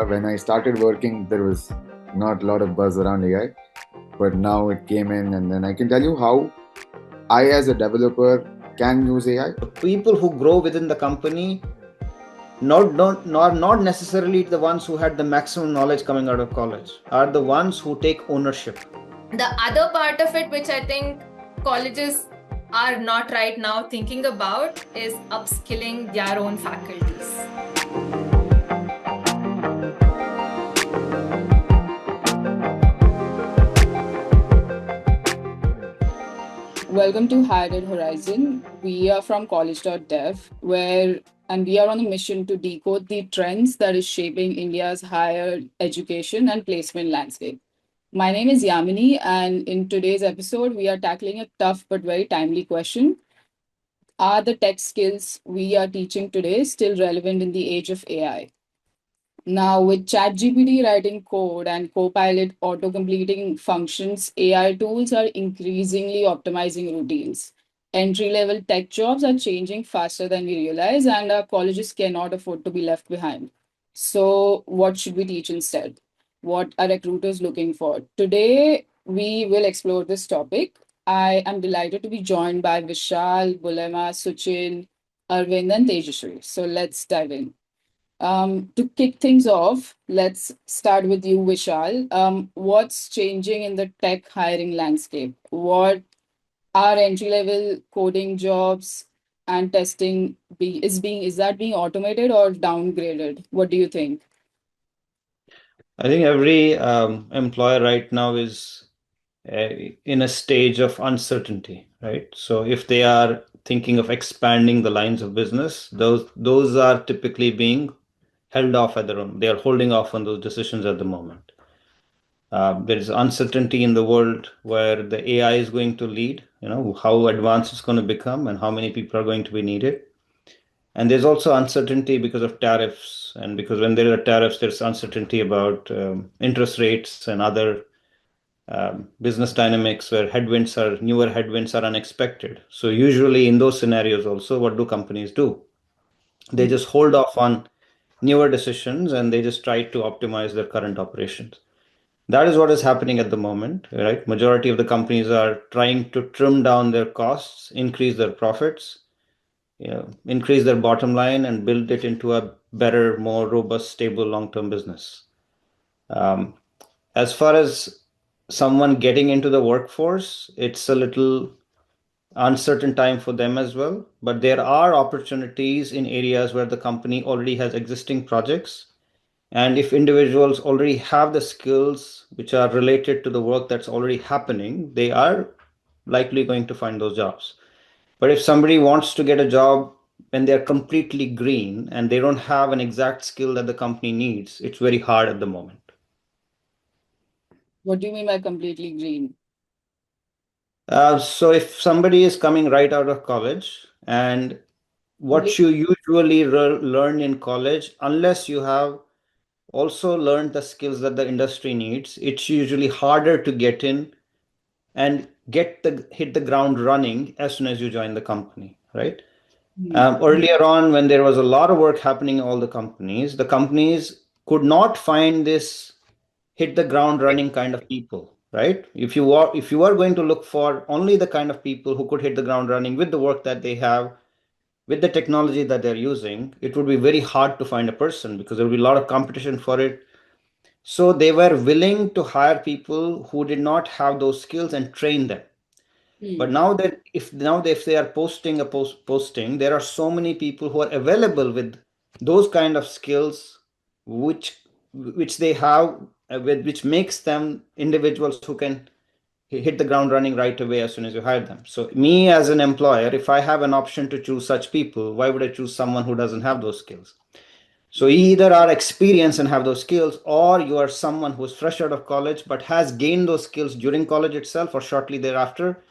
When I started working, there was not a lot of buzz around AI, but now it came in, and then I can tell you how I, as a developer, can use AI. People who grow within the company not necessarily the ones who had the maximum knowledge coming out of college, are the ones who take ownership. The other part of it, which I think colleges are not right now thinking about, is upskilling their own faculties. Welcome to HigherEd Horizon. We are from college.dev, and we are on a mission to decode the trends that is shaping India's higher education and placement landscape. My name is Yamini, and in today's episode, we are tackling a tough but very timely question. Are the tech skills we are teaching today still relevant in the age of AI? Now, with ChatGPT writing code and Copilot auto-completing functions, AI tools are increasingly optimizing routines. Entry-level tech jobs are changing faster than we realize, and our colleges cannot afford to be left behind. So, what should we teach instead? What are recruiters looking for? Today, we will explore this topic. I am delighted to be joined by Vishal, Bulema, Suchin, Arvind, and Tejashri. So, let's dive in. To kick things off, let's start with you, Vishal. What's changing in the tech hiring landscape? What are entry level coding jobs and testing is that being automated or downgraded? What do you think? I think every employer right now is in a stage of uncertainty, right? So if they are thinking of expanding the lines of business, those are typically being held off at their own. They are holding off on those decisions at the moment. There is uncertainty in the world where the AI is going to lead, how advanced it's going to become and how many people are going to be needed. And there's also uncertainty because of tariffs. And because when there are tariffs, there's uncertainty about interest rates and other business dynamics where newer headwinds are unexpected. So usually in those scenarios also, what do companies do? They just hold off on newer decisions and they just try to optimize their current operations. That is what is happening at the moment, right? Majority of the companies are trying to trim down their costs, increase their profits, increase their bottom line, and build it into a better, more robust, stable, long-term business. Um, as far as someone getting into the workforce, it's a little uncertain time for them as well. But there are opportunities in areas where the company already has existing projects. And if individuals already have the skills which are related to the work that's already happening, they are likely going to find those jobs. But if somebody wants to get a job when they're completely green and they don't have an exact skill that the company needs, it's very hard at the moment. What do you mean by completely green? So if somebody is coming right out of college and what Completely. you usually learn in college, unless you have also learned the skills that the industry needs, it's usually harder to get in and hit the ground running as soon as you join the company, right? Earlier on, when there was a lot of work happening in all the companies could not find this hit the ground running kind of people, right? If you are going to look for only the kind of people who could hit the ground running with the work that they have, with the technology that they're using, it would be very hard to find a person because there will be a lot of competition for it. So they were willing to hire people who did not have those skills and train them. But now if they are posting, there are so many people who are available with those kind of skills, which which they have, which makes them individuals who can hit the ground running right away as soon as you hire them. So me as an employer, if I have an option to choose such people, why would I choose someone who doesn't have those skills? So you either are experienced and have those skills, or you are someone who's fresh out of college but has gained those skills during college itself or shortly thereafter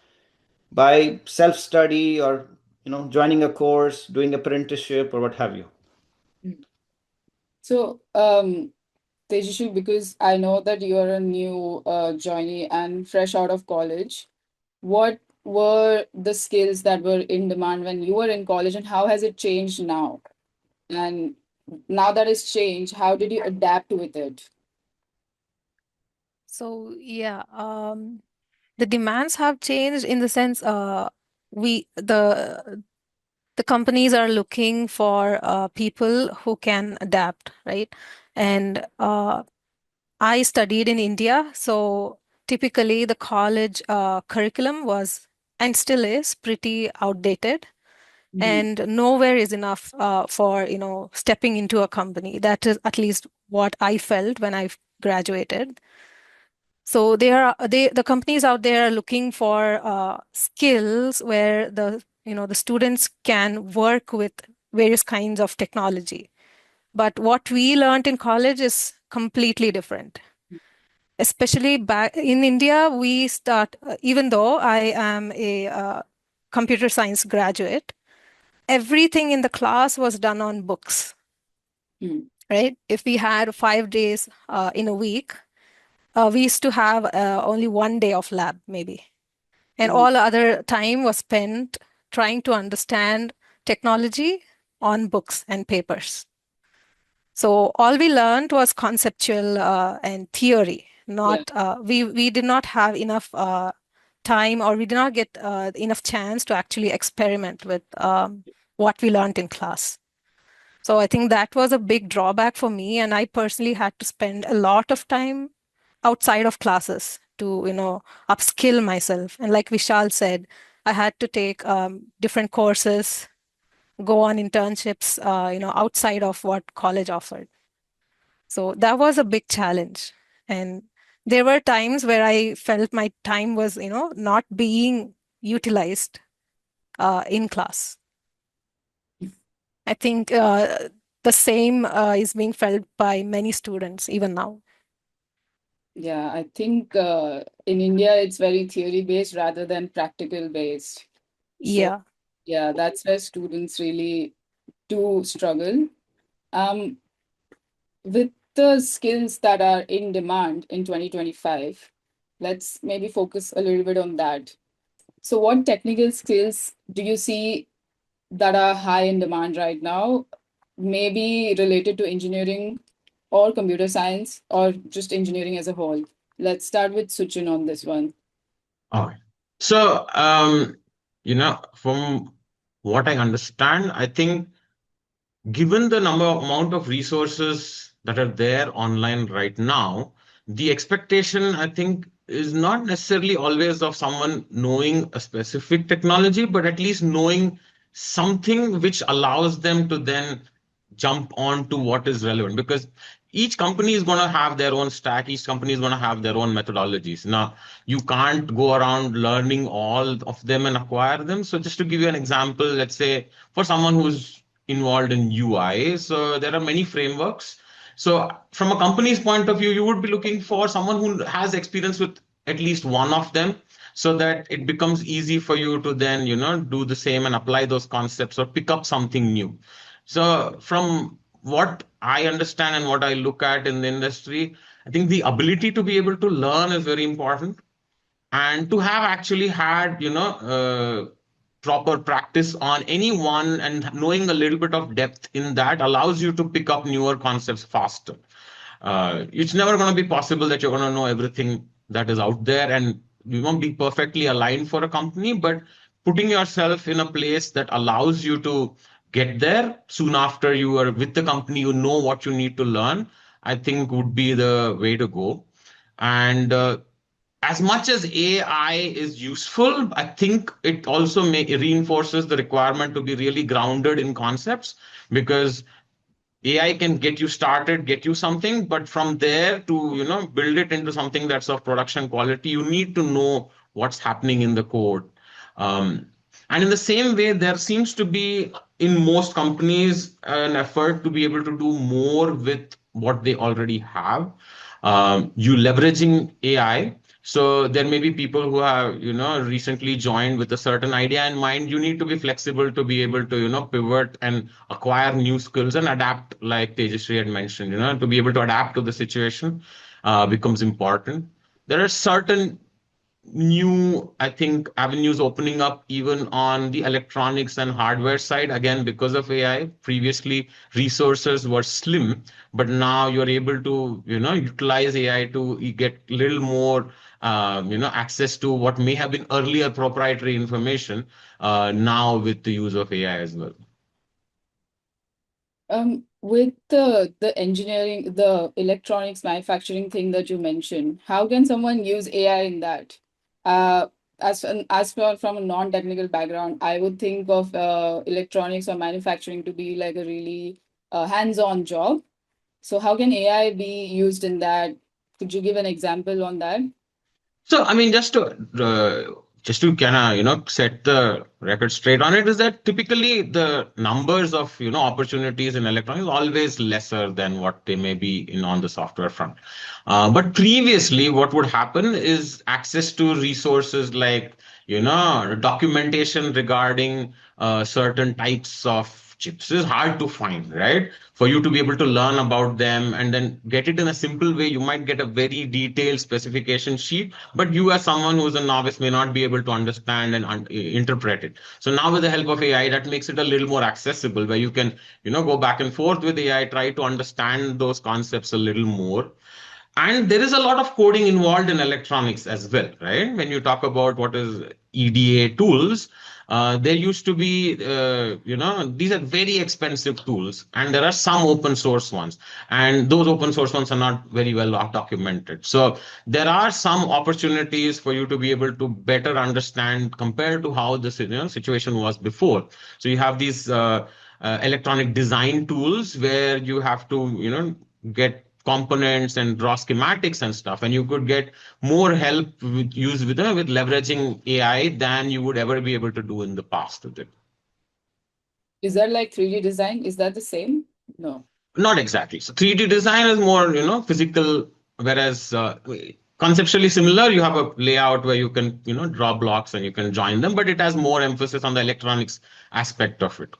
by self-study or joining a course, doing apprenticeship or what have you. So, Tejasvi, because I know that you're a new joinee and fresh out of college, what were the skills that were in demand when you were in college, and how has it changed now? And now that it's changed, how did you adapt with it? So yeah, the demands have changed in the sense we the companies are looking for people who can adapt, right? And I studied in India, so typically the college curriculum was and still is pretty outdated, Mhm. and nowhere is enough for stepping into a company. That is at least what I felt when I graduated. So the companies out there are looking for skills where the students can work with various kinds of technology. But what we learned in college is completely different. Especially back in India, we start, even though I am a computer science graduate, everything in the class was done on books, Mm. right? If we had 5 days in a week, we used to have only one day of lab, maybe. And Mm. all other time was spent trying to understand technology on books and papers. So all we learned was conceptual and theory. Yeah. Not we did not have enough time, or we did not get enough chance to actually experiment with what we learned in class. So I think that was a big drawback for me, and I personally had to spend a lot of time outside of classes to upskill myself. And like Vishal said, I had to take different courses, go on internships outside of what college offered. So that was a big challenge. And there were times where I felt my time was not being utilized in class. I think the same is being felt by many students even now. Yeah, I think in India it's very theory based rather than practical based. So Yeah. yeah, that's where students really do struggle. Um, with the skills that are in demand in 2025, let's maybe focus a little bit on that. So, what technical skills do you see that are high in demand right now? Maybe related to engineering or computer science or just engineering as a whole. Let's start with Suchin on this one. All right. So, from what I understand, I think given the amount of resources that are there online right now, the expectation, I think, is not necessarily always of someone knowing a specific technology, but at least knowing something which allows them to then jump on to what is relevant. Because each company is going to have their own stack, each company is going to have their own methodologies. Now, you can't go around learning all of them and acquire them. So, just to give you an example, let's say for someone who's involved in UI. So there are many frameworks. So from a company's point of view, you would be looking for someone who has experience with at least one of them so that it becomes easy for you to then, do the same and apply those concepts or pick up something new. So from what I understand and what I look at in the industry, I think the ability to be able to learn is very important, and to have actually had proper practice on any one and knowing a little bit of depth in that allows you to pick up newer concepts faster. It's never going to be possible that you're going to know everything that is out there, and you won't be perfectly aligned for a company, but putting yourself in a place that allows you to get there soon after you are with the company, you know what you need to learn, I think would be the way to go. And as much as AI is useful, I think it also reinforces the requirement to be really grounded in concepts, because AI can get you started, get you something, but from there to build it into something that's of production quality, you need to know what's happening in the code. Um, and in the same way, there seems to be in most companies an effort to be able to do more with what they already have. You leveraging AI. So there may be people who have, recently joined with a certain idea in mind. You need to be flexible to be able to, pivot and acquire new skills and adapt, like Tejashree had mentioned, to be able to adapt to the situation becomes important. There are certain new, I think, avenues opening up even on the electronics and hardware side. Again, because of AI, previously resources were slim, but now you're able to, utilize AI to get little more, access to what may have been earlier proprietary information, now with the use of AI as well. With the engineering, the electronics manufacturing thing that you mentioned, how can someone use AI in that? From a non-technical background, I would think of electronics or manufacturing to be like a really hands-on job. So how can AI be used in that? Could you give an example on that? So, I mean, just to kind of set the record straight on it, is that typically the numbers of opportunities in electronics always lesser than what they may be in on the software front. But previously, what would happen is access to resources like documentation regarding certain types of chips is hard to find, right? For you to be able to learn about them and then get it in a simple way, you might get a very detailed specification sheet, but you as someone who's a novice may not be able to understand and interpret it. So now with the help of AI, that makes it a little more accessible, where you can go back and forth with AI, try to understand those concepts a little more. And there is a lot of coding involved in electronics as well, right? When you talk about what is EDA tools, there used to be, these are very expensive tools, and there are some open source ones, and those open source ones are not very well documented. So there are some opportunities for you to be able to better understand compared to how the situation was before. So you have these electronic design tools where you have to, get components and draw schematics and stuff, and you could get more help with leveraging AI than you would ever be able to do in the past with it. Is that like 3D design? Is that the same? No. Not exactly. So 3D design is more physical, whereas conceptually similar. You have a layout where you can draw blocks and you can join them, but it has more emphasis on the electronics aspect of it,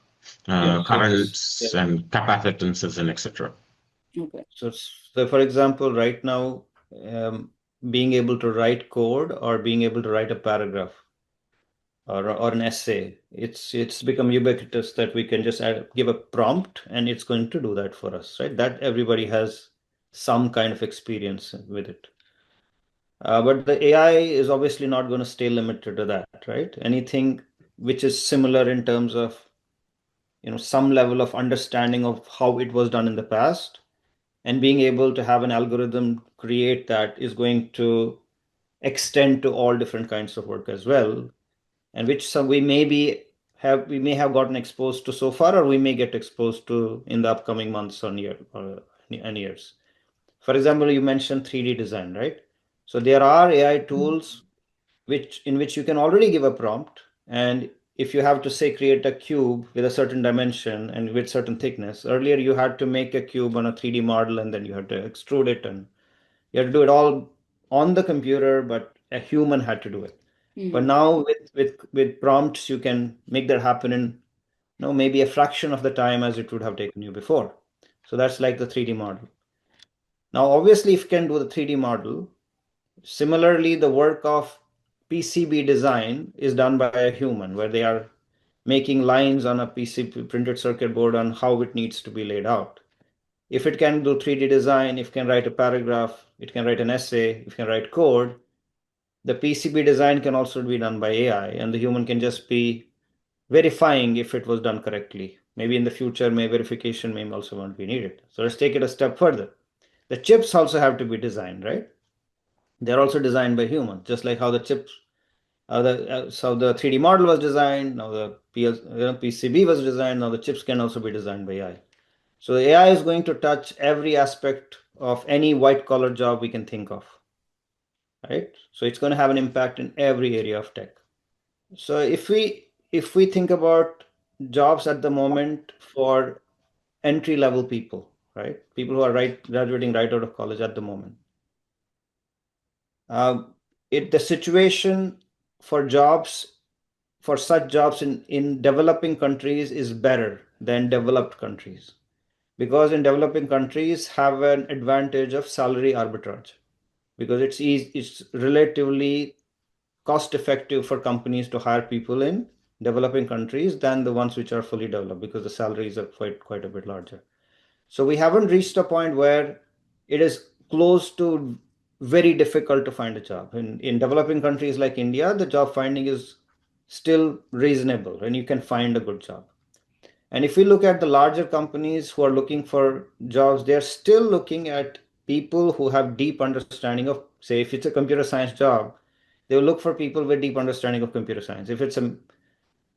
Yeah. currents and capacitances and etc. Okay. So for example, right now, being able to write code or being able to write a paragraph or an essay, it's become ubiquitous that we can just give a prompt and it's going to do that for us, right? That everybody has some kind of experience with it. But the AI is obviously not going to stay limited to that, right? Anything which is similar in terms of some level of understanding of how it was done in the past, and being able to have an algorithm create that is going to extend to all different kinds of work as well, and which some we may have gotten exposed to so far, or we may get exposed to in the upcoming months or years. For example, you mentioned 3D design, right? So there are AI tools in which you can already give a prompt, and if you have to say create a cube with a certain dimension and with certain thickness, earlier you had to make a cube on a 3D model and then you had to extrude it, and you had to do it all on the computer, but a human had to do it. But now with prompts, you can make that happen in maybe a fraction of the time as it would have taken you before. So that's like the 3D model. Now, obviously, if you can do the 3D model, similarly, the work of PCB design is done by a human, where they are making lines on a PCB printed circuit board on how it needs to be laid out. If it can do 3D design, if it can write a paragraph, it can write an essay, if it can write code, the PCB design can also be done by AI, and the human can just be verifying if it was done correctly. Maybe in the future, verification may also not be needed. So let's take it a step further. The chips also have to be designed, right? They're also designed by humans, just like how the chips, so the 3D model was designed, now the PCB was designed, now the chips can also be designed by AI. So the AI is going to touch every aspect of any white collar job we can think of, right? So it's going to have an impact in every area of tech. So if we think about jobs at the moment for entry level people, right? People who are graduating right out of college at the moment. The situation for such jobs in developing countries is better than developed countries, because in developing countries have an advantage of salary arbitrage, because it's relatively cost effective for companies to hire people in developing countries than the ones which are fully developed, because the salaries are quite a bit larger. So we haven't reached a point where it is close to very difficult to find a job. In developing countries like India, the job finding is still reasonable and you can find a good job. And if we look at the larger companies who are looking for jobs, they're still looking at people who have deep understanding of, say, if it's a computer science job, they will look for people with deep understanding of computer science. If it's a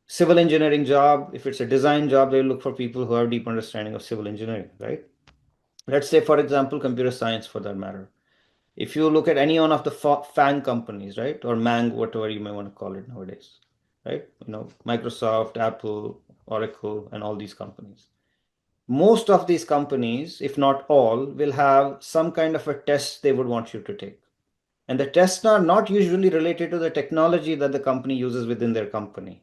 civil engineering job, if it's a design job, they look for people who have deep understanding of civil engineering, right? Let's say, for example, computer science for that matter. If you look at any one of the FANG companies, right, or MANG, whatever you may want to call it nowadays, right? Microsoft, Apple, Oracle, and all these companies. Most of these companies, if not all, will have some kind of a test they would want you to take. And the tests are not usually related to the technology that the company uses within their company.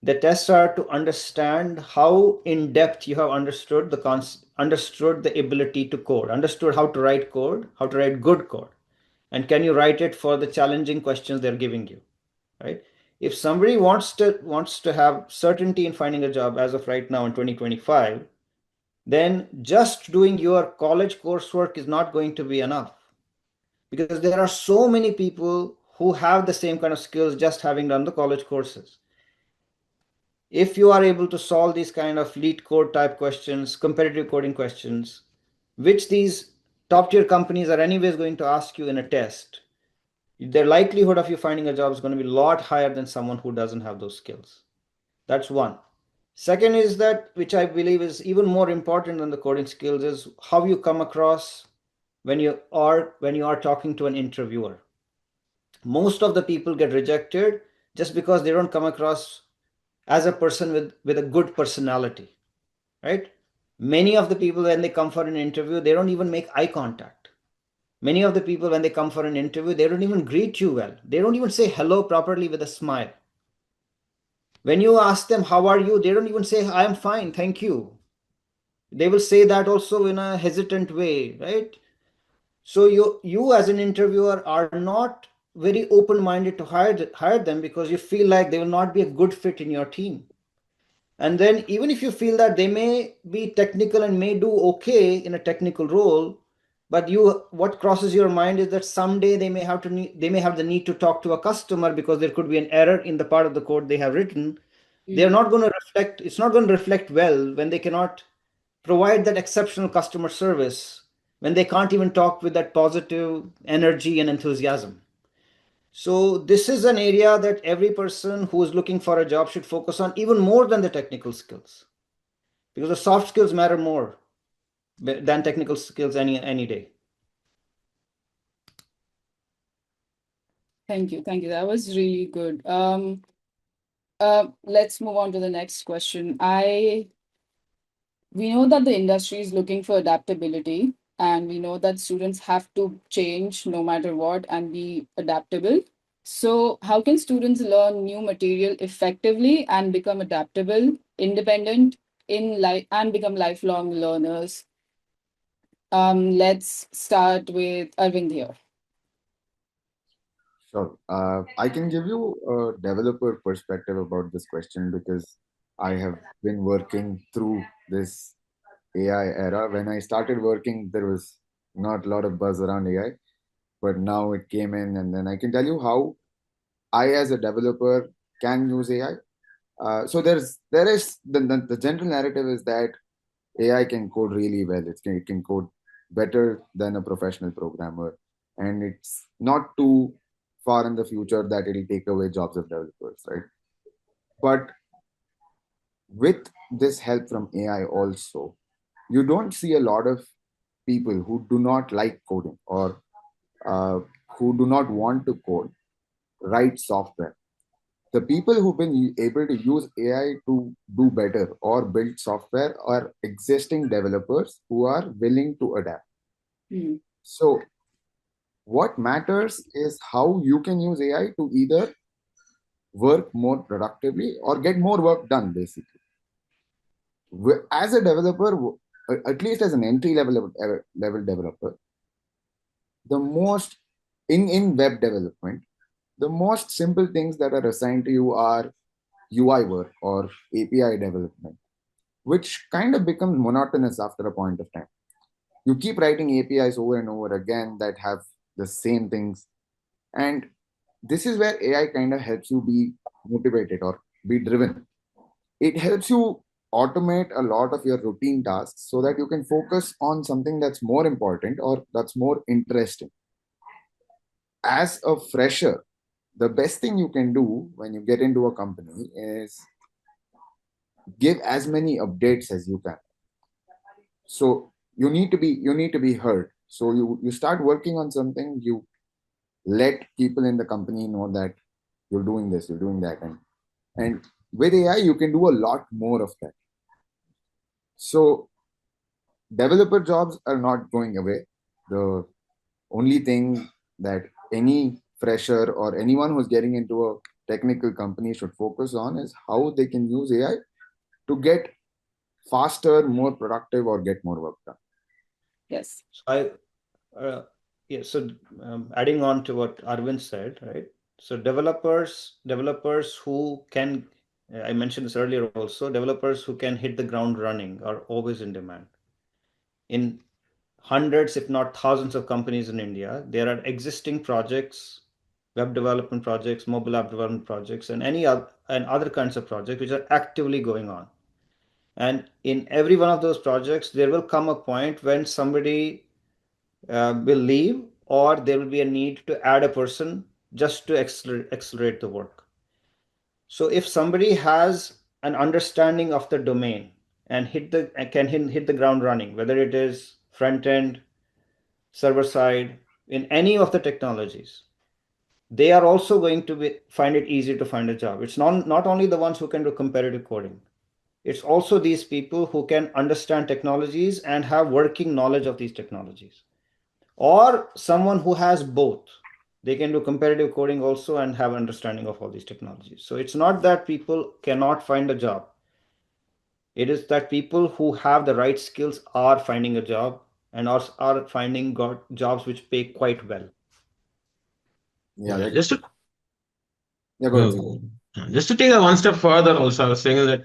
The tests are to understand how in depth you have understood the ability to code, understood how to write code, how to write good code, and can you write it for the challenging questions they're giving you, right? If somebody wants to have certainty in finding a job as of right now in 2025, then just doing your college coursework is not going to be enough, because there are so many people who have the same kind of skills just having done the college courses. If you are able to solve these kind of lead code type questions, competitive coding questions, which these top tier companies are anyways going to ask you in a test, the likelihood of you finding a job is going to be a lot higher than someone who doesn't have those skills. That's one. Second is that, which I believe is even more important than the coding skills, is how you come across when you are talking to an interviewer. Most of the people get rejected just because they don't come across as a person with a good personality, right? Many of the people, when they come for an interview, they don't even make eye contact. Many of the people, when they come for an interview, they don't even greet you well. They don't even say hello properly with a smile. When you ask them, how are you? They don't even say, I am fine, thank you. They will say that also in a hesitant way, right? So you as an interviewer are not very open-minded to hire them, because you feel like they will not be a good fit in your team. And then even if you feel that they may be technical and may do okay in a technical role, but what crosses your mind is that someday they may have the need to talk to a customer because there could be an error in the part of the code they have written. They're not going to reflect, it's not going to reflect well when they cannot provide that exceptional customer service, when they can't even talk with that positive energy and enthusiasm. So this is an area that every person who is looking for a job should focus on even more than the technical skills, because the soft skills matter more than technical skills any day. Thank you. Thank you. That was really good. Let's move on to the next question. We know that the industry is looking for adaptability, and we know that students have to change no matter what and be adaptable. So, how can students learn new material effectively and become adaptable, independent in life, and become lifelong learners? Let's start with Arvind here. Sure. I can give you a developer perspective about this question because I have been working through this AI era. When I started working, there was not a lot of buzz around AI, but now it came in, and then I can tell you how I, as a developer, can use AI. So there is the general narrative is that AI can code really well. It can code better than a professional programmer, and it's not too far in the future that it'll take away jobs of developers, right? But with this help from AI also, you don't see a lot of people who do not like coding or who do not want to code write software. The people who've been able to use AI to do better or build software are existing developers who are willing to adapt. So what matters is how you can use AI to either work more productively or get more work done, basically. As a developer, at least as an entry level developer, the most in web development, the most simple things that are assigned to you are UI work or API development, which kind of becomes monotonous after a point of time. You keep writing APIs over and over again that have the same things. And this is where AI kind of helps you be motivated or be driven. It helps you automate a lot of your routine tasks so that you can focus on something that's more important or that's more interesting. As a fresher, the best thing you can do when you get into a company is give as many updates as you can. So you need to be heard. So you start working on something, you let people in the company know that you're doing this, you're doing that, and with AI you can do a lot more of that. So developer jobs are not going away. The only thing that any fresher or anyone who's getting into a technical company should focus on is how they can use AI to get faster, more productive, or get more work done. Yes. So yeah, so adding on to what Arvind said, right? So developers who can, I mentioned this earlier also, developers who can hit the ground running are always in demand. In hundreds, if not thousands of companies in India, there are existing projects, web development projects, mobile app development projects, and other kinds of projects which are actively going on. And in every one of those projects, there will come a point when somebody will leave, or there will be a need to add a person just to accelerate the work. So if somebody has an understanding of the domain and can hit the ground running, whether it is front end, server side, in any of the technologies, they are also going to find it easier to find a job. It's not only the ones who can do competitive coding. It's also these people who can understand technologies and have working knowledge of these technologies, or someone who has both. They can do competitive coding also and have understanding of all these technologies. So it's not that people cannot find a job. It is that people who have the right skills are finding a job and are finding jobs which pay quite well. Yeah, Yeah, like yeah, go ahead. just to take that one step further, also, I was saying that,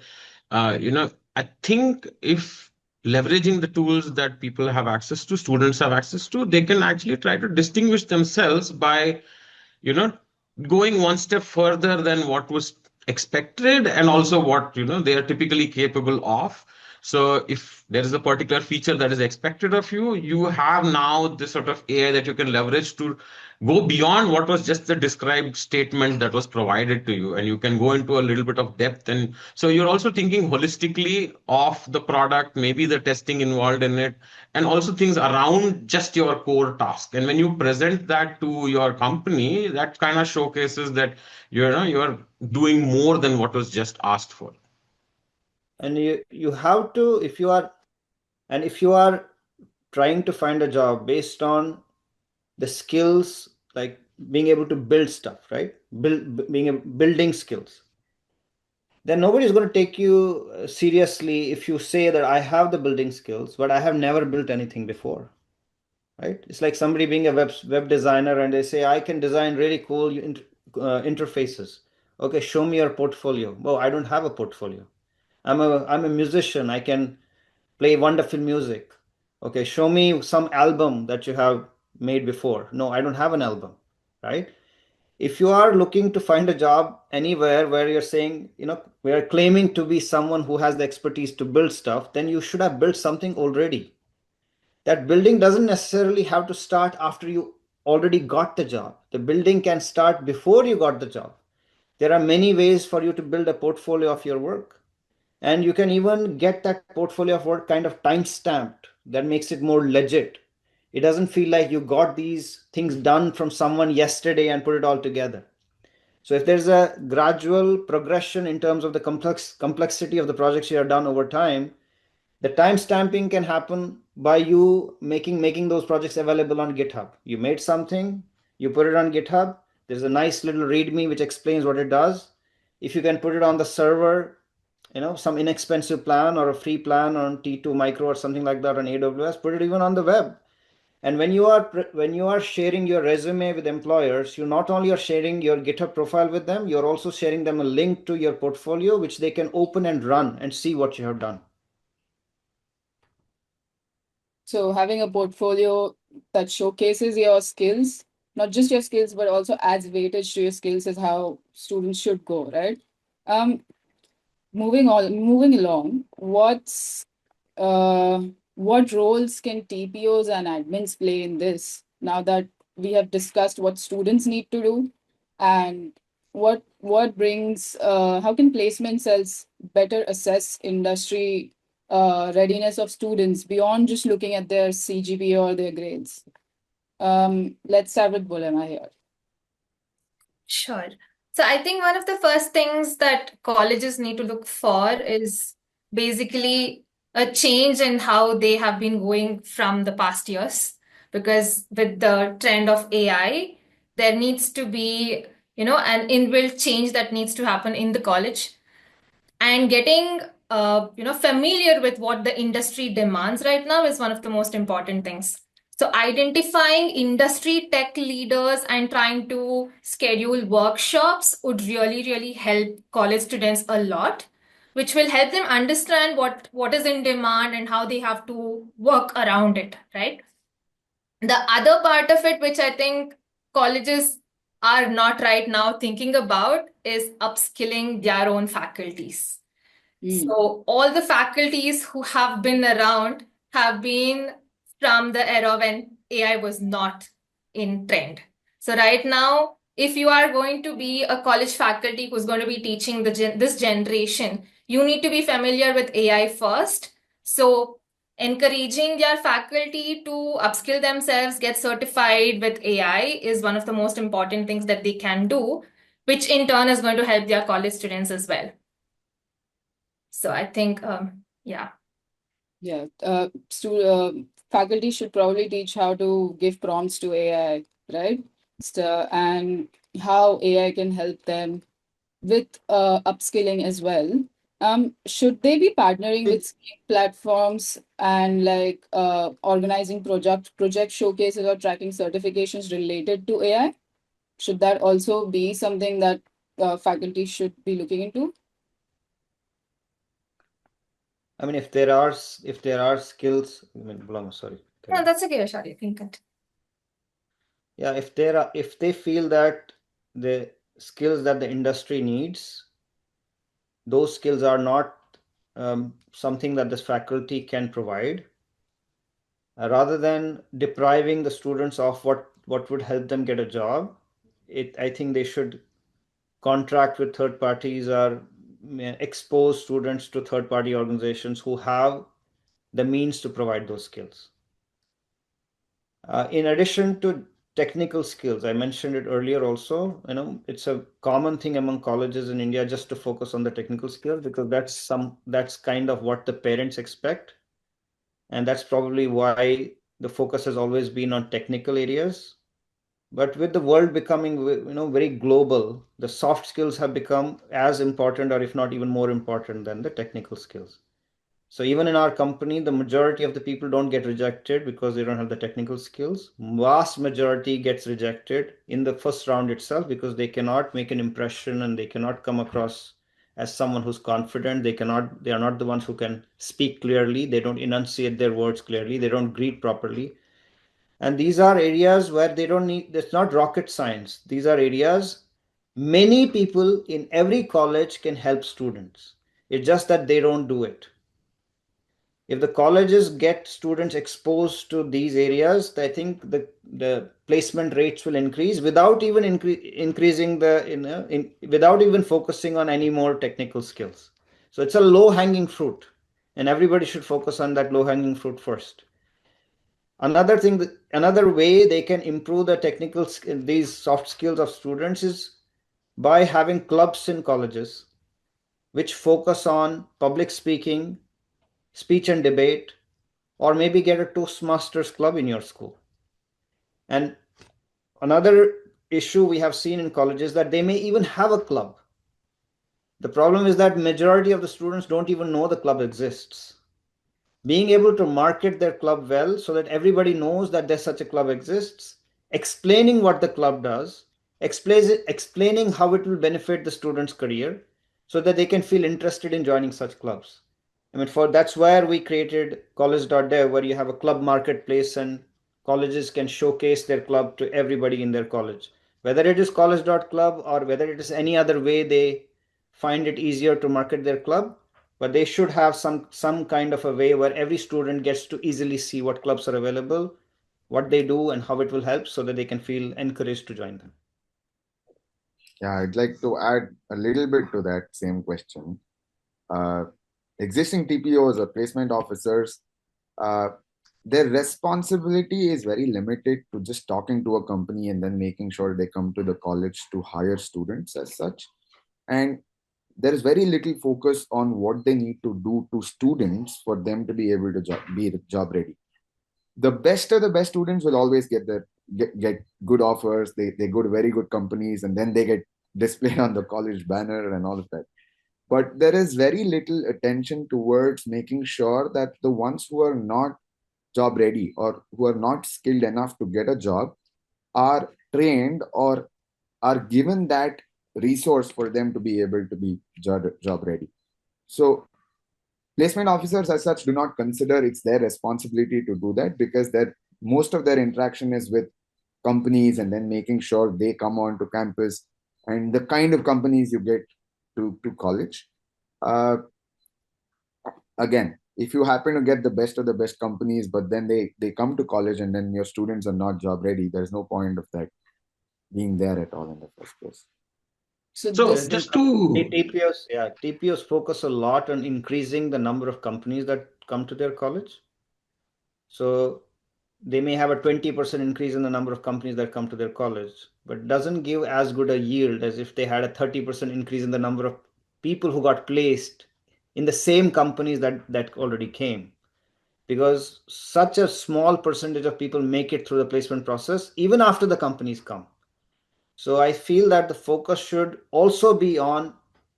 I think if leveraging the tools that people have access to, students have access to, they can actually try to distinguish themselves by, you know, going one step further than what was expected and also what, they are typically capable of. So if there is a particular feature that is expected of you, you have now this sort of AI that you can leverage to go beyond what was just the described statement that was provided to you, and you can go into a little bit of depth. And so you're also thinking holistically of the product, maybe the testing involved in it, and also things around just your core task. And when you present that to your company, that kind of showcases that you're doing more than what was just asked for. And you have to, if you are trying to find a job based on the skills, like being able to build stuff, right? Building skills, then nobody is going to take you seriously if you say that I have the building skills, but I have never built anything before, right? It's like somebody being a web designer and they say, I can design really cool interfaces. Okay, show me your portfolio. Oh, I don't have a portfolio. I'm a musician. I can play wonderful music. Okay, show me some album that you have made before. No, I don't have an album, right? If you are looking to find a job anywhere where you're saying, we are claiming to be someone who has the expertise to build stuff, then you should have built something already. That building doesn't necessarily have to start after you already got the job. The building can start before you got the job. There are many ways for you to build a portfolio of your work. And you can even get that portfolio of work kind of time stamped. That makes it more legit. It doesn't feel like you got these things done from someone yesterday and put it all together. So if there's a gradual progression in terms of the complexity of the projects you have done over time, the time stamping can happen by you making those projects available on GitHub. You made something, you put it on GitHub. There's a nice little README which explains what it does. If you can put it on the server, some inexpensive plan or a free plan on T2 Micro or something like that on AWS, put it even on the web. And when you are sharing your resume with employers, you not only are sharing your GitHub profile with them, you're also sharing them a link to your portfolio, which they can open and run and see what you have done. So having a portfolio that showcases your skills, not just your skills, but also adds weightage to your skills is how students should go, right? Um, moving along, what roles can TPOs and admins play in this now that we have discussed what students need to do, and what brings how can placement cells better assess industry readiness of students beyond just looking at their CGPA or their grades? Let's start with Bulema here. Sure. So I think one of the first things that colleges need to look for is basically a change in how they have been going from the past years. Because with the trend of AI, there needs to be, an inbuilt change that needs to happen in the college, and getting familiar with what the industry demands right now is one of the most important things. So identifying industry tech leaders and trying to schedule workshops would really help college students a lot, which will help them understand what is in demand and how they have to work around it, right? The other part of it, which I think colleges are not right now thinking about, is upskilling their own faculties. So all the faculties who have been around have been from the era when AI was not in trend. So right now, if you are going to be a college faculty who's going to be teaching this generation, you need to be familiar with AI first. So encouraging your faculty to upskill themselves, get certified with AI is one of the most important things that they can do, which in turn is going to help their college students as well. So I think, yeah. Yeah, faculty should probably teach how to give prompts to AI, right? So, and how AI can help them with upskilling as well. Should they be partnering with skilling platforms and like organizing project showcases or tracking certifications related to AI? Should that also be something that faculty should be looking into? I mean, if there are skills, Bulama, sorry. No, that's okay, Vishal. You can continue. Yeah, if they feel that the skills that the industry needs, those skills are not something that this faculty can provide, rather than depriving the students of what would help them get a job, I think they should contract with third parties or expose students to third party organizations who have the means to provide those skills. In addition to technical skills, I mentioned it earlier also, it's a common thing among colleges in India just to focus on the technical skills, because that's kind of what the parents expect. And that's probably why the focus has always been on technical areas. But with the world becoming very global, the soft skills have become as important, or if not even more important than the technical skills. So even in our company, the majority of the people don't get rejected because they don't have the technical skills. Vast majority gets rejected in the first round itself because they cannot make an impression and they cannot come across as someone who's confident. They are not the ones who can speak clearly. They don't enunciate their words clearly. They don't greet properly. And these are areas where it's not rocket science. These are areas many people in every college can help students. It's just that they don't do it. If the colleges get students exposed to these areas, I think the placement rates will increase without even increasing without even focusing on any more technical skills. So it's a low hanging fruit, and everybody should focus on that low hanging fruit first. Another way they can improve these soft skills of students is by having clubs in colleges which focus on public speaking, speech and debate, or maybe get a Toastmasters club in your school. And another issue we have seen in colleges that they may even have a club. The problem is that majority of the students don't even know the club exists. being able to market their club well so that everybody knows that there's such a club exists, explaining what the club does, explaining how it will benefit the student's career so that they can feel interested in joining such clubs. I mean, for that's where we created college.dev, where you have a club marketplace and colleges can showcase their club to everybody in their college. Whether it is college.club or whether it is any other way they find it easier to market their club, but they should have some kind of a way where every student gets to easily see what clubs are available, what they do, and how it will help so that they can feel encouraged to join them. Yeah, I'd like to add a little bit to that same question. Uh, Existing TPOs or placement officers, uh, their responsibility is very limited to just talking to a company and then making sure they come to the college to hire students as such. And there is very little focus on what they need to do to students for them to be able to be job ready. The best of the best students will always get good offers. They go to very good companies and then they get displayed on the college banner and all of that. But there is very little attention towards making sure that the ones who are not job ready or who are not skilled enough to get a job are trained or are given that resource for them to be able to be job ready. So placement officers as such do not consider it's their responsibility to do that, because that most of their interaction is with companies and then making sure they come onto campus and the kind of companies you get to college. uh, Again, if you happen to get the best of the best companies but then they come to college and then your students are not job ready, there's no point of that being there at all in the first place. So So this, just to TPOs focus a lot on increasing the number of companies that come to their college. So they may have a 20% increase in the number of companies that come to their college, but it doesn't give as good a yield as if they had a 30% increase in the number of people who got placed in the same companies that already came. Because such a small percentage of people make it through the placement process even after the companies come. So I feel that the focus should also be on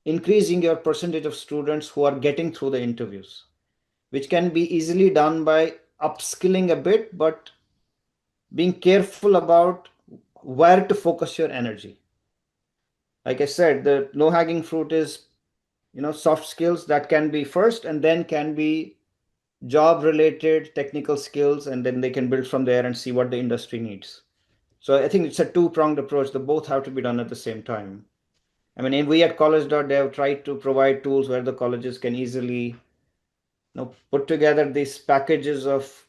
increasing your percentage of students who are getting through the interviews, which can be easily done by upskilling a bit, but being careful about where to focus your energy. Like I said, the low hanging fruit is, soft skills that can be first and then can be job related technical skills, and then they can build from there and see what the industry needs. So I think it's a two-pronged approach. They both have to be done at the same time. I mean, we at college.dev try to provide tools where the colleges can easily, put together these packages of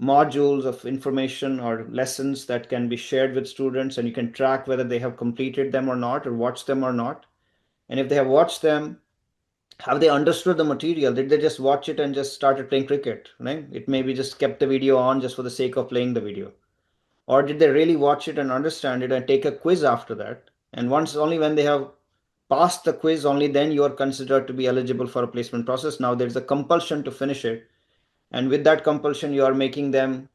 modules of information or lessons that can be shared with students, and you can track whether they have completed them or not, or watched them or not. And if they have watched them, have they understood the material? Did they just watch it and just started playing cricket, right? It maybe just kept the video on just for the sake of playing the video. Or did they really watch it and understand it and take a quiz after that? And once, only when they have passed the quiz, only then you are considered to be eligible for a placement process. Now there's a compulsion to finish it. And with that compulsion, you are making them,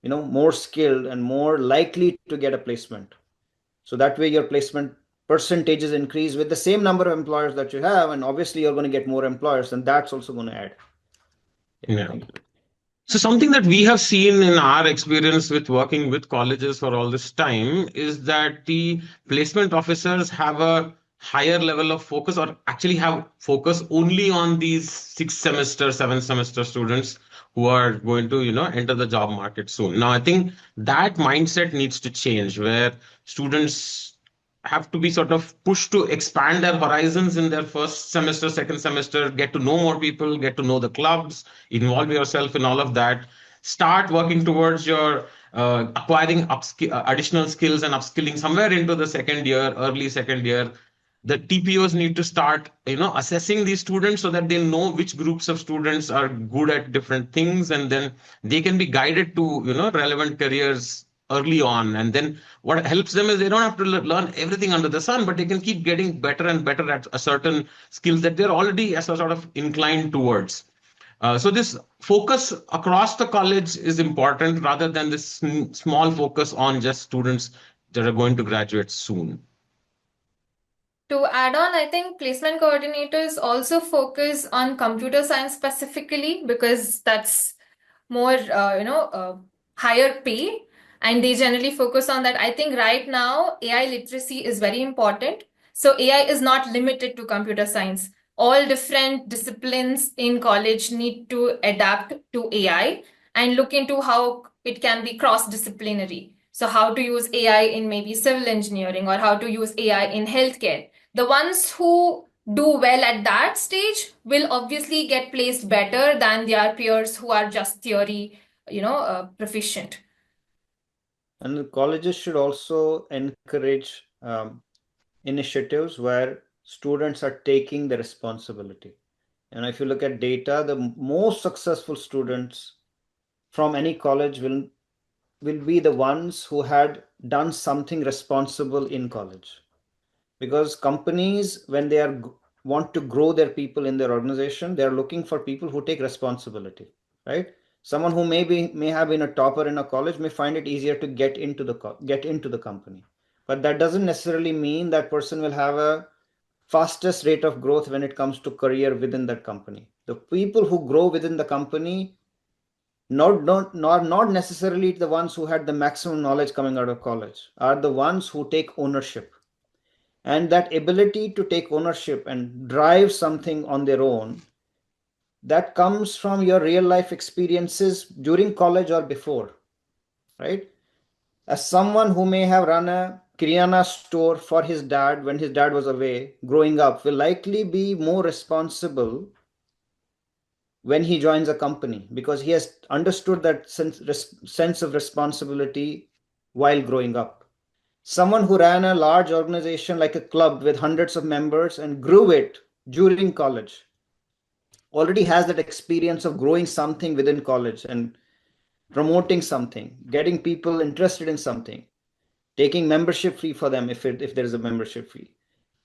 more skilled and more likely to get a placement. So that way your placement percentages increase with the same number of employers that you have, and obviously you're going to get more employers, and that's also going to add. yeah. So something that we have seen in our experience with working with colleges for all this time is that the placement officers have a higher level of focus, or actually have focus only on these 6 semester, 7 semester students who are going to, enter the job market soon. Now, I think that mindset needs to change, where students have to be sort of pushed to expand their horizons in their first semester, second semester, get to know more people, get to know the clubs, involve yourself in all of that, start working towards your acquiring additional skills and upskilling somewhere into the second year, early second year. The TPOs need to start, assessing these students so that they know which groups of students are good at different things, and then they can be guided to, relevant careers early on. And then what helps them is they don't have to learn everything under the sun, but they can keep getting better and better at a certain skills that they're already as a sort of inclined towards. So this focus across the college is important rather than this small focus on just students that are going to graduate soon. To add on, I think placement coordinators also focus on computer science specifically because that's more, higher pay, and they generally focus on that. I think right now AI literacy is very important. So AI is not limited to computer science. All different disciplines in college need to adapt to AI and look into how it can be cross-disciplinary. So how to use AI in maybe civil engineering or how to use AI in healthcare. The ones who do well at that stage will obviously get placed better than their peers who are just theory, proficient. And the colleges should also encourage initiatives where students are taking the responsibility. And if you look at data, the most successful students from any college will be the ones who had done something responsible in college. Because companies, when they are want to grow their people in their organization, they are looking for people who take responsibility, right? Someone who may have been a topper in a college may find it easier to get into the company, but that doesn't necessarily mean that person will have a fastest rate of growth when it comes to career within that company. The people who grow within the company not necessarily the ones who had the maximum knowledge coming out of college, are the ones who take ownership. And that ability to take ownership and drive something on their own, that comes from your real life experiences during college or before, right? As someone who may have run a Kirana store for his dad when his dad was away, growing up, will likely be more responsible when he joins a company because he has understood that sense of responsibility while growing up. Someone who ran a large organization like a club with hundreds of members and grew it during college already has that experience of growing something within college and promoting something, getting people interested in something, taking membership fee for them if there is a membership fee,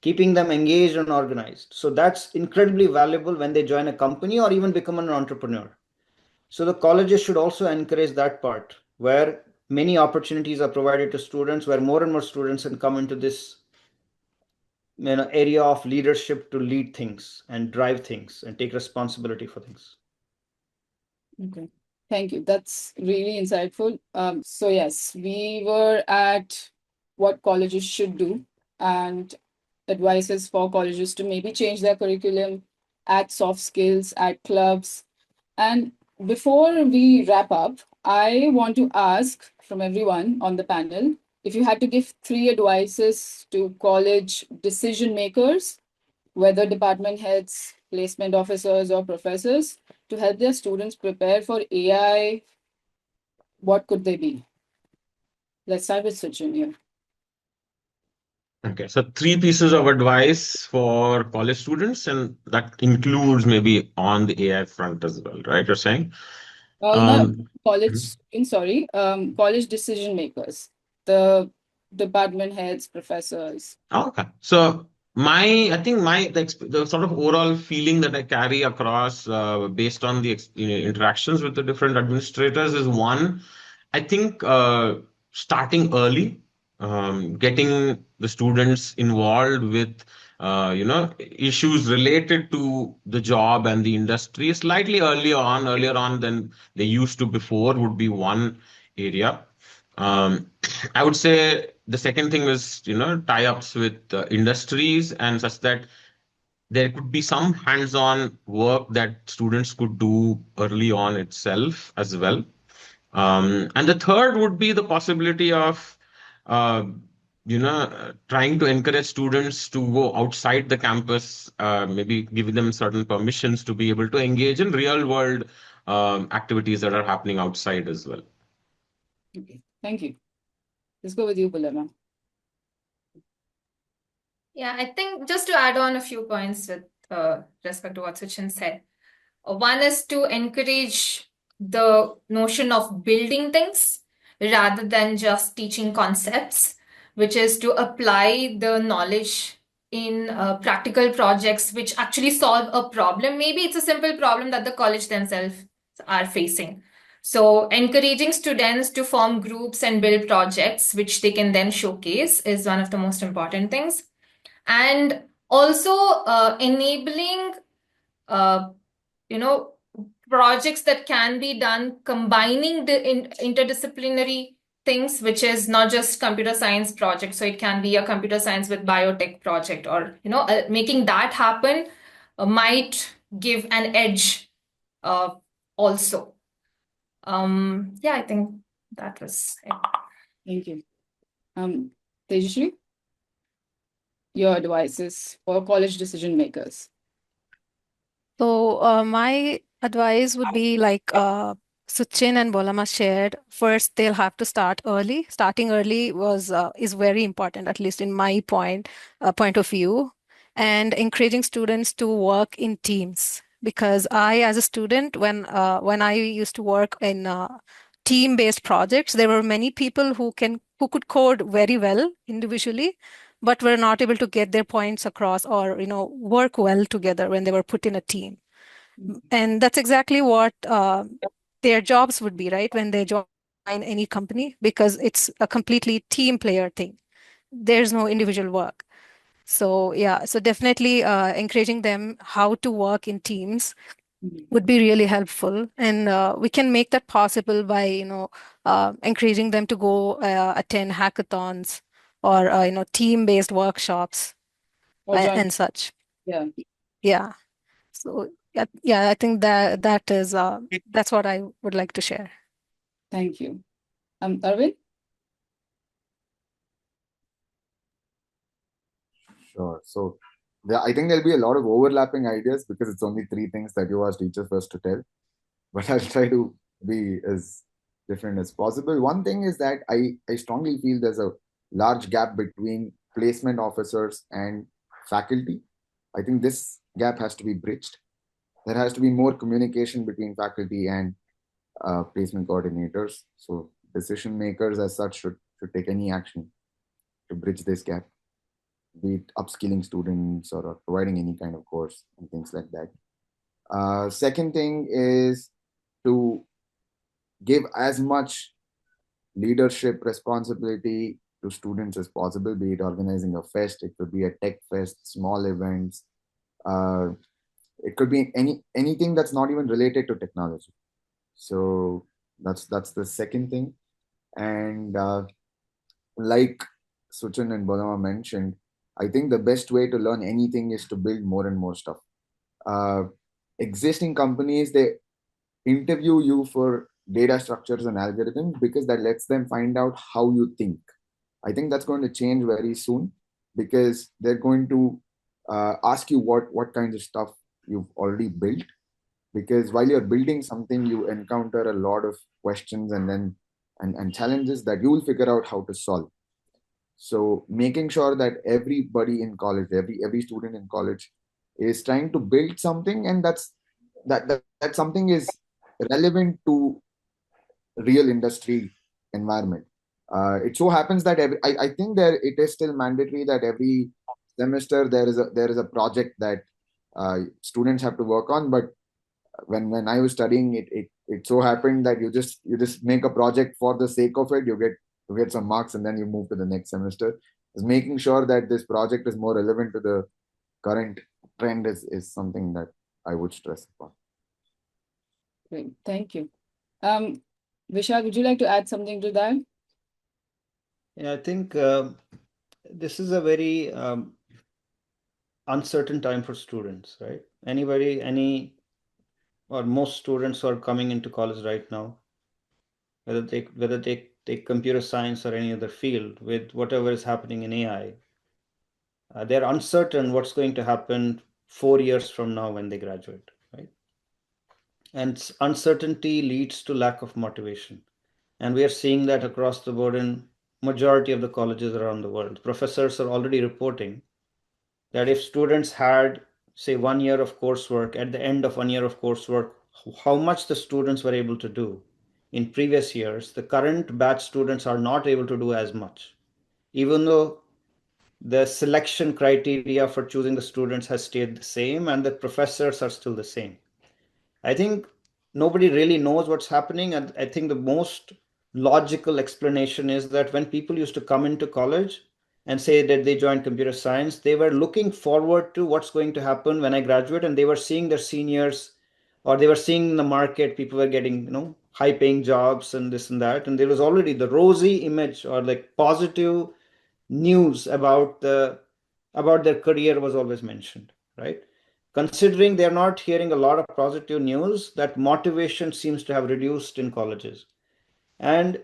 keeping them engaged and organized. So that's incredibly valuable when they join a company or even become an entrepreneur. So the colleges should also encourage that part where many opportunities are provided to students, where more and more students can come into this area of leadership to lead things and drive things and take responsibility for things. Okay, thank you. That's really insightful. So yes, we were at what colleges should do and advices for colleges to maybe change their curriculum, add soft skills, add clubs. And before we wrap up, I want to ask from everyone on the panel, if you had to give 3 advices to college decision makers, whether department heads, placement officers, or professors, to help their students prepare for AI, what could they be? Let's start with Sachin here. Okay, so 3 pieces of advice for college students, and that includes maybe on the AI front as well, right? You're saying? Not Um, college students, sorry, college decision makers, the department heads, professors. okay. So I think the sort of overall feeling that I carry across based on the interactions with the different administrators is one, I think starting early, getting the students involved with issues related to the job and the industry slightly earlier on than they used to before would be one area. I would say the second thing is, tie-ups with industries and such that there could be some hands-on work that students could do early on itself as well. And the third would be the possibility of, uh, trying to encourage students to go outside the campus, maybe giving them certain permissions to be able to engage in real-world activities that are happening outside as well. Okay, thank you. Let's go with you, Pulema. Yeah, I think just to add on a few points with respect to what Sachin said. One is to encourage the notion of building things rather than just teaching concepts, which is to apply the knowledge in practical projects which actually solve a problem. Maybe it's a simple problem that the college themselves are facing. So, encouraging students to form groups and build projects which they can then showcase is one of the most important things. and also enabling uh, you know projects that can be done combining the interdisciplinary things, which is not just computer science project. So it can be a computer science with biotech project, or making that happen might give an edge also. Yeah, I think that was it. Thank you. Tejashree, your advices for college decision makers. So my advice would be like Suchin and Bolama shared. First, they'll have to start early. Starting early is very important, at least in my point of view, and encouraging students to work in teams. Because I, as a student, when I used to work in team-based projects, there were many people who could code very well individually, but were not able to get their points across or work well together when they were put in a team. And that's exactly what their jobs would be, right, when they join any company, because it's a completely team player thing. There's no individual work. So yeah, so definitely encouraging them how to work in teams would be really helpful, and we can make that possible by encouraging them to go attend hackathons or team-based workshops Or join. and such. Yeah. Yeah. So yeah, I think that's what I would like to share. Thank you. Arvind? Sure. So I think there'll be a lot of overlapping ideas because it's only three things that you asked each of us to tell. But I'll try to be as different as possible. One thing is that I strongly feel there's a large gap between placement officers and faculty. I think this gap has to be bridged. There has to be more communication between faculty and placement coordinators. So decision makers as such should take any action to bridge this gap, be it upskilling students or providing any kind of course and things like that. Second thing is to give as much leadership responsibility to students as possible, be it organizing a fest, it could be a tech fest, small events, uh, it could be anything that's not even related to technology. So that's the second thing. And like Suchin and Bolama mentioned, I think the best way to learn anything is to build more and more stuff. Uh, Existing companies, they interview you for data structures and algorithms because that lets them find out how you think. I think that's going to change very soon because they're going to ask you what kinds of stuff you've already built. Because while you're building something, you encounter a lot of questions and challenges that you will figure out how to solve. So making sure that everybody in college, every student in college is trying to build something, and that something is relevant to real industry environment. It so happens that I think there it is still mandatory that every semester there is a project that students have to work on. But when I was studying, it so happened that you just make a project for the sake of it. You get some marks and then you move to the next semester. Is making sure that this project is more relevant to the current trend is something that I would stress upon. Great. Thank you. Vishal, would you like to add something to that? Yeah, I think this is a very uncertain time for students, right? Or most students who are coming into college right now, whether they take computer science or any other field, with whatever is happening in AI, they're uncertain what's going to happen 4 years from now when they graduate, right? And uncertainty leads to lack of motivation. And we are seeing that across the board in majority of the colleges around the world. Professors are already reporting that if students had, say, 1 year of coursework, at the end of 1 year of coursework, how much the students were able to do in previous years, the current batch students are not able to do as much, even though the selection criteria for choosing the students has stayed the same and the professors are still the same. I think nobody really knows what's happening. And I think the most logical explanation is that when people used to come into college, and say that they joined computer science, they were looking forward to what's going to happen when I graduate, and they were seeing their seniors, or they were seeing in the market people were getting, high paying jobs and this and that, and there was already the rosy image or like positive news about their career was always mentioned, right? Considering they're not hearing a lot of positive news, that motivation seems to have reduced in colleges. And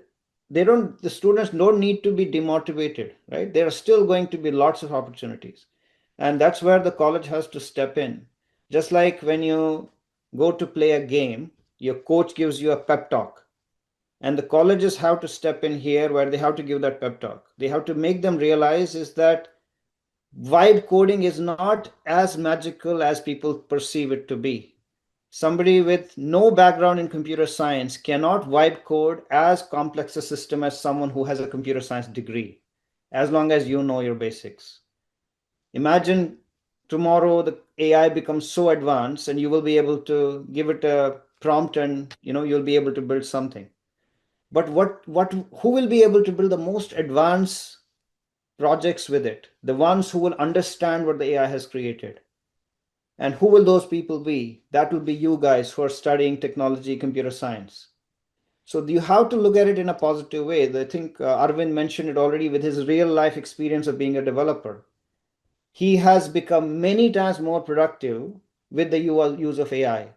the students don't need to be demotivated, right? There are still going to be lots of opportunities. And that's where the college has to step in. Just like when you go to play a game, your coach gives you a pep talk. And the colleges have to step in here where they have to give that pep talk. They have to make them realize is that vibe coding is not as magical as people perceive it to be. Somebody with no background in computer science cannot vibe code as complex a system as someone who has a computer science degree, as long as you know your basics. Imagine tomorrow the AI becomes so advanced and you will be able to give it a prompt and you'll be able to build something. But who will be able to build the most advanced projects with it? The ones who will understand what the AI has created. And who will those people be? That will be you guys who are studying technology, computer science. So you have to look at it in a positive way. I think Arvind mentioned it already with his real life experience of being a developer. He has become many times more productive with the use of AI.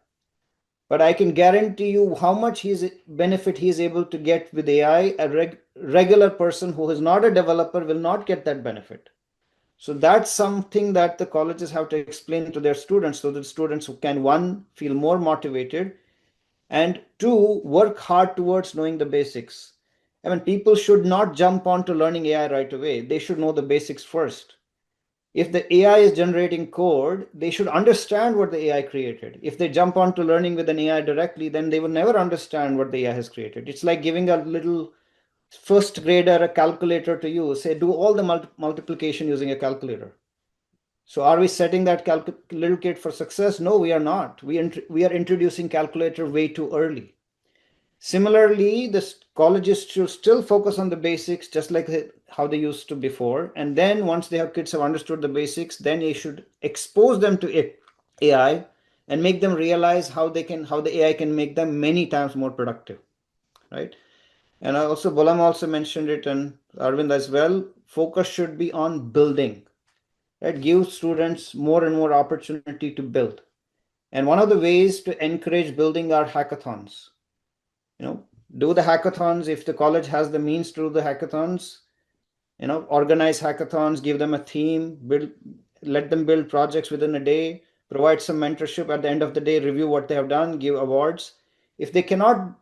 But I can guarantee you how much benefit he is able to get with AI. A regular person who is not a developer will not get that benefit. So that's something that the colleges have to explain to their students so that students can, one, feel more motivated, and two, work hard towards knowing the basics. I mean, people should not jump on to learning AI right away. They should know the basics first. If the AI is generating code, they should understand what the AI created. If they jump on to learning with an AI directly, then they will never understand what the AI has created. It's like giving a little first grader a calculator to use. Say, do all the multiplication using a calculator. So are we setting that little kid for success? No, we are not. We are introducing calculator way too early. Similarly, the colleges should still focus on the basics, just like how they used to before. And then once kids have understood the basics, then they should expose them to AI and make them realize how the AI can make them many times more productive, right? And Bolam also mentioned it, and Arvind as well. Focus should be on building, right? Give students more and more opportunity to build. And one of the ways to encourage building are hackathons. Do the hackathons if the college has the means to do the hackathons. Organize hackathons, give them a theme, let them build projects within a day, provide some mentorship at the end of the day, review what they have done, give awards. If they cannot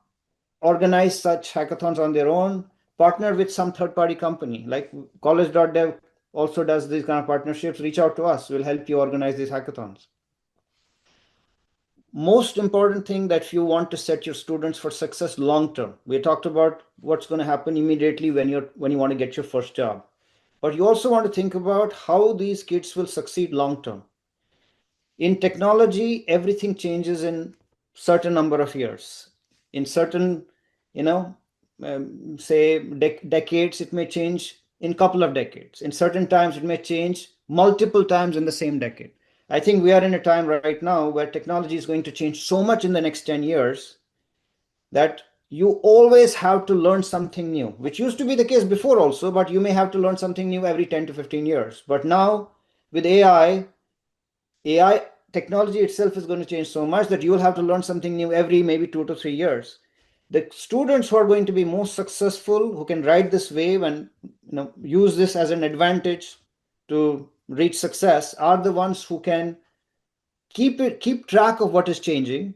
organize such hackathons on their own, partner with some third-party company like college.dev also does these kind of partnerships. Reach out to us, we'll help you organize these hackathons. Most important thing that you want to set your students for success long term. We talked about what's going to happen immediately when you want to get your first job, but you also want to think about how these kids will succeed long term. In technology, everything changes in certain number of years. In certain, say decades, it may change in couple of decades. In certain times, it may change multiple times in the same decade. I think we are in a time right now where technology is going to change so much in the next 10 years that you always have to learn something new, which used to be the case before also, but you may have to learn something new every 10 to 15 years. But now with AI technology itself is going to change so much that you will have to learn something new every maybe 2 to 3 years. The students who are going to be most successful, who can ride this wave and use this as an advantage to reach success, are the ones who can keep track of what is changing,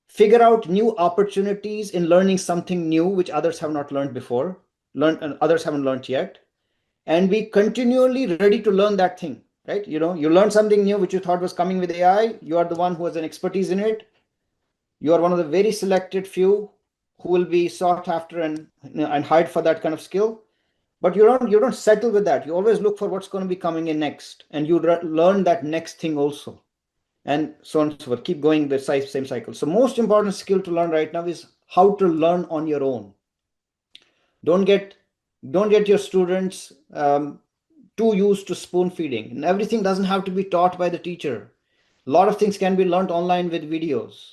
figure out new opportunities in learning something new which others have not learned before, and others haven't learned yet, and be continually ready to learn that thing, right? You learn something new which you thought was coming with AI. You are the one who has an expertise in it. You are one of the very selected few who will be sought after and hired for that kind of skill. But you don't settle with that. You always look for what's going to be coming in next, and you learn that next thing also, and so on and so forth. Keep going the same cycle. So most important skill to learn right now is how to learn on your own. Don't get your students too used to spoon feeding, and everything doesn't have to be taught by the teacher. A lot of things can be learned online with videos.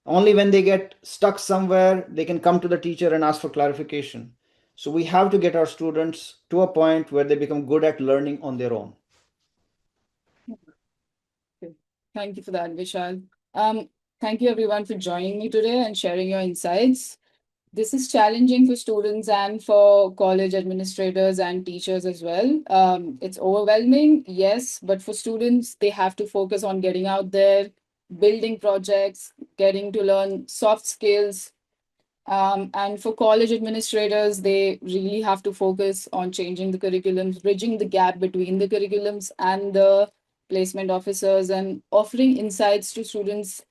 Only when they get stuck somewhere, they can come to the teacher and ask for clarification. So we have to get our students to a point where they become good at learning on their own. Okay. Thank you for that, Vishal. Thank you everyone for joining me today and sharing your insights. This is challenging for students and for college administrators and teachers as well. It's overwhelming, yes, but for students, they have to focus on getting out there, building projects, getting to learn soft skills. And for college administrators, they really have to focus on changing the curriculums, bridging the gap between the curriculums and the placement officers, and offering insights to students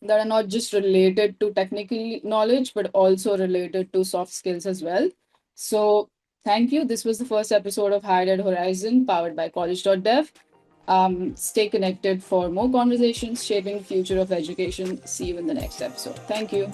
that are not just related to technical knowledge, but also related to soft skills as well. So thank you. This was the first episode of HigherEd Horizon, powered by college.dev. Stay connected for more conversations shaping the future of education. See you in the next episode. Thank you.